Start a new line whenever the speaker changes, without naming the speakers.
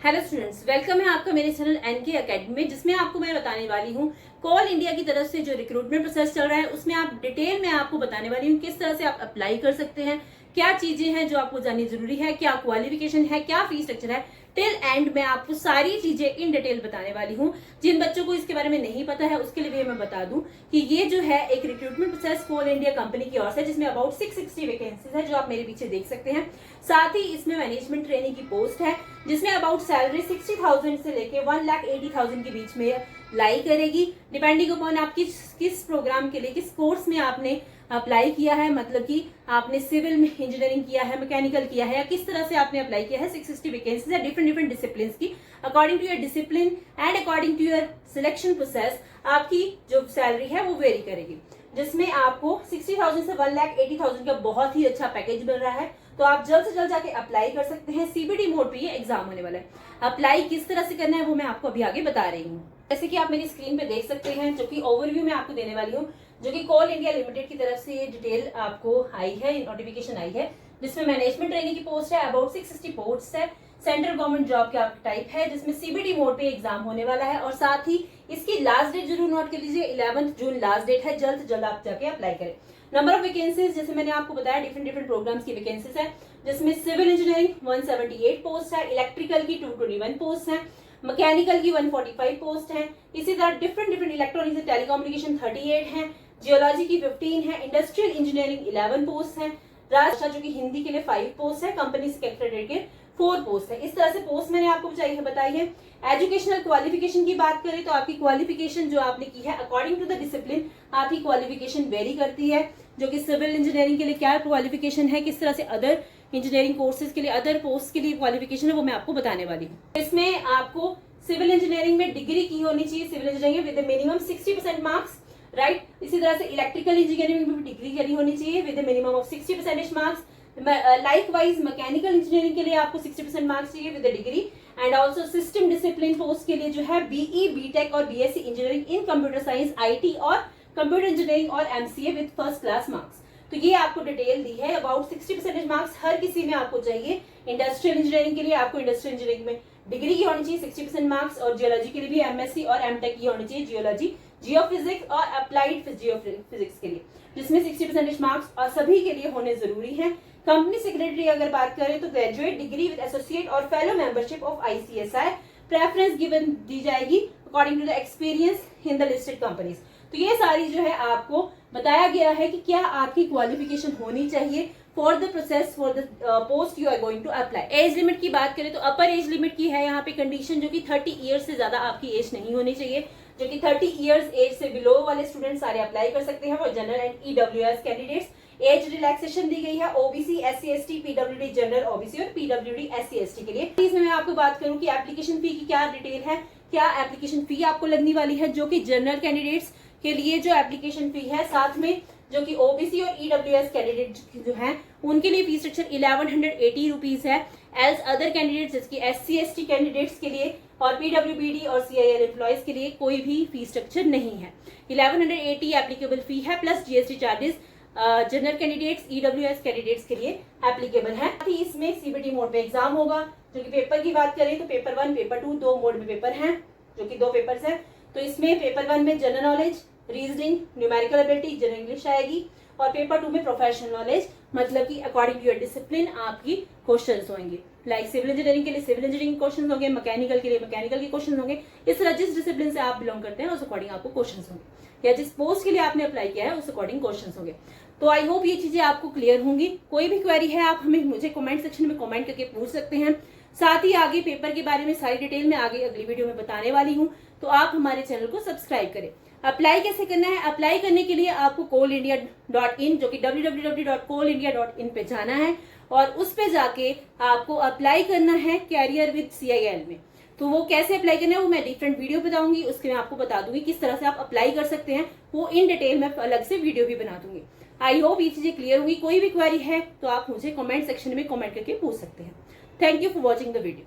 Hello students, welcome है आपका मेरे चैनल एनके एकेडमी में, जिसमें आपको मैं बताने वाली हूँ कोल इंडिया की तरफ से जो रिक्रूटमेंट प्रोसेस चल रहा है उसमें आप डिटेल में आपको बताने वाली हूँ किस तरह से आप अप्लाई कर सकते हैं, क्या चीजें हैं जो आपको जाननी जरूरी है, क्या क्वालिफिकेशन है, क्या फीस स्ट्रक्चर है। टिल एंड मैं आपको सारी चीजें इन डिटेल बताने वाली हूँ। जिन बच्चों को इसके बारे में नहीं पता है उसके लिए भी मैं बता दूं कि ये जो है एक रिक्रूटमेंट प्रोसेस कोल इंडिया कंपनी की ओर से, जिसमें अबाउट 660 वैकेंसीज है जो आप मेरे पीछे देख सकते हैं। साथ ही इसमें मैनेजमेंट ट्रेनिंग की पोस्ट है जिसमें अबाउट सैलरी 60,000 से लेके 1,80,000 के बीच में लाई करेगी, डिपेंडिंग अपॉन आप किस प्रोग्राम के लिए, किस कोर्स में आपने अप्लाई किया है, मतलब कि आपने सिविल में इंजीनियरिंग किया है, मैकेनिकल किया है, या किस तरह से आपने अप्लाई किया है। 660 वैकेंसीज है डिफरेंट डिसिप्लिन की। According to your discipline and according to your selection process आपकी जो सैलरी है वो वेरी करेगी, जिसमें आपको 60,000 से 1,80,000 का बहुत ही अच्छा पैकेज मिल रहा है। तो आप जल्द से जल्द जाके अप्लाई कर सकते हैं। सीबीटी मोड पे ये एग्जाम होने वाला है। अप्लाई किस तरह से करना है वो मैं आपको अभी आगे बता रही हूँ। जैसे कि आप मेरी स्क्रीन पे देख सकते हैं, जो कि ओवरव्यू में आपको देने वाली हूँ, जो कि कोल इंडिया लिमिटेड की तरफ से ये डिटेल आपको आई है, नोटिफिकेशन आई है, जिसमें मैनेजमेंट ट्रेनिंग की पोस्ट है। अबाउट 660 पोस्ट है। सेंट्रल गवर्नमेंट जॉब का टाइप है, जिसमें सीबीटी मोड पे एग्जाम होने वाला है। और साथ ही इसकी लास्ट डेट जरूर नोट कर लीजिए, 11 जून लास्ट डेट है। जल्द से जल्द आप जाके अप्लाई करें। नंबर ऑफ वैकेंसीज जैसे मैंने आपको बताया डिफरेंट प्रोग्राम्स की वैकेंसीज है, जिसमें सिविल इंजीनियरिंग 178 पोस्ट है, इलेक्ट्रिकल की 221 पोस्ट है, मैकेनिकल की 145 पोस्ट है। इसी तरह डिफरेंट इलेक्ट्रॉनिक्स एंड टेलीकम्युनिकेशन 38 है, जियोलॉजी की 15 है, इंडस्ट्रियल इंजीनियरिंग 11 पोस्ट है, राजभाषा जो कि हिंदी के लिए 5 पोस्ट है, कंपनी सेक्रेटरी के 4 पोस्ट है। इस तरह से पोस्ट मैंने आपको बताई है। एजुकेशनल क्वालिफिकेशन की बात करें तो आपकी क्वालिफिकेशन जो आपने की है अकॉर्डिंग टू द डिसिप्लिन आपकी क्वालिफिकेशन वेरी करती है, जो कि सिविल इंजीनियरिंग के लिए क्या क्वालिफिकेशन है, किस तरह से अदर इंजीनियरिंग कोर्सेज के लिए, अदर पोस्ट के लिए क्वालिफिकेशन है, वो मैं आपको बताने वाली हूँ। इसमें आपको सिविल इंजीनियरिंग में डिग्री की होनी चाहिए, civil engineering with minimum 60% marks, right. इसी तरह से इलेक्ट्रिकल इंजीनियरिंग में भी डिग्री करी होनी चाहिए with minimum of 60% marks. Likewise mechanical engineering के लिए आपको 60% मार्क्स चाहिए with degree. And also system discipline post के लिए जो है बीई, बीटेक और BSc engineering in computer science, IT और कंप्यूटर इंजीनियरिंग और MCA with first class marks. तो ये आपको डिटेल दी है। अबाउट 60% मार्क्स हर किसी में आपको चाहिए। इंडस्ट्रियल इंजीनियरिंग के लिए आपको इंडस्ट्रियल इंजीनियरिंग में डिग्री की होनी चाहिए 60% मार्क्स, और जियोलॉजी के लिए भी एमएससी और एमटेक की होनी चाहिए, जियोलॉजी, जियोफिजिक्स और अप्लाइड जियोफिजिक्स के लिए, जिसमें 60% मार्क्स और सभी के लिए होने जरूरी है। कंपनी सेक्रेटरी अगर बात करें तो ग्रेजुएट डिग्री विद एसोसिएट और fellow membership of ICSI, preference given दी जाएगी according to the experience in the listed companies. तो ये सारी जो है आपको बताया गया है कि क्या आपकी क्वालिफिकेशन होनी चाहिए for the process for the post you are going to apply. Age limit की बात करें तो अपर एज लिमिट की है यहाँ पे कंडीशन, जो कि 30 ईयर्स से ज्यादा आपकी एज नहीं होनी चाहिए, जो कि 30 ईयर्स एज से बिलो वाले स्टूडेंट सारे अप्लाई कर सकते हैं। वो general and EWS candidates. Age relaxation दी गई है ओबीसी, एससी एसटी, पीडब्ल्यूडी जनरल ओबीसी और पीडब्ल्यूडी एससी एसटी के लिए। इसमें मैं आपको बात करूं कि एप्लीकेशन फी की क्या डिटेल है, क्या एप्लीकेशन फी आपको लगने वाली है, जो कि जनरल कैंडिडेट्स के लिए जो एप्लीकेशन फी है, साथ में जो कि ओबीसी और ईडब्ल्यूएस कैंडिडेट जो हैं उनके लिए फीस स्ट्रक्चर 1180 रुपीज है। एल्स अदर कैंडिडेट्स जैसे एससी एसटी कैंडिडेट्स के लिए और पीडब्ल्यूबीडी और सीआईएल एम्प्लॉयज के लिए कोई भी फीस स्ट्रक्चर नहीं है। 1180 एप्लीकेबल फी है plus GST charges general candidates, EWS candidates के लिए एप्लीकेबल है। इसमें सीबीटी मोड पे एग्जाम होगा, जो कि पेपर की बात करें तो पेपर 1, पेपर 2 दो मोड में पेपर हैं, जो कि 2 पेपर्स हैं। तो इसमें पेपर 1 में general knowledge, reasoning, numerical ability, general English आएगी, और पेपर 2 में प्रोफेशनल नॉलेज, मतलब कि अकॉर्डिंग टू योर डिसिप्लिन आपकी क्वेश्चंस होंगे। लाइक सिविल इंजीनियरिंग के लिए सिविल इंजीनियरिंग क्वेश्चंस होंगे, मैकेनिकल के लिए मैकेनिकल के क्वेश्चंस होंगे। इस तरह जिस डिसिप्लिन से आप बिलोंग करते हैं उस अकॉर्डिंग आपको क्वेश्चंस होंगे, या जिस पोस्ट के लिए आपने अप्लाई किया है उस अकॉर्डिंग क्वेश्चंस होंगे। तो आई होप ये चीजें आपको क्लियर होंगी। कोई भी क्वेरी है आप हमें मुझे कमेंट सेक्शन में कमेंट करके पूछ सकते हैं। साथ ही आगे पेपर के बारे में सारी डिटेल में आगे अगली वीडियो में बताने वाली हूँ, तो आप हमारे चैनल को सब्सक्राइब करें। अप्लाई कैसे करना है? अप्लाई करने के लिए आपको coalindia.in, जो कि www.coalindia.in पे जाना है, और उस पे जाके आपको अप्लाई करना है कैरियर विद सीआईएल में। तो वो कैसे अप्लाई करना है वो मैं डिफरेंट वीडियो बताऊंगी, उसके मैं आपको बता दूंगी किस तरह से आप अप्लाई कर सकते हैं, वो इन डिटेल में अलग से वीडियो भी बना दूंगी। आई होप ये चीजें क्लियर होंगी। कोई भी क्वेरी है तो आप मुझे कमेंट सेक्शन में कमेंट करके पूछ सकते हैं। Thank you for watching the video.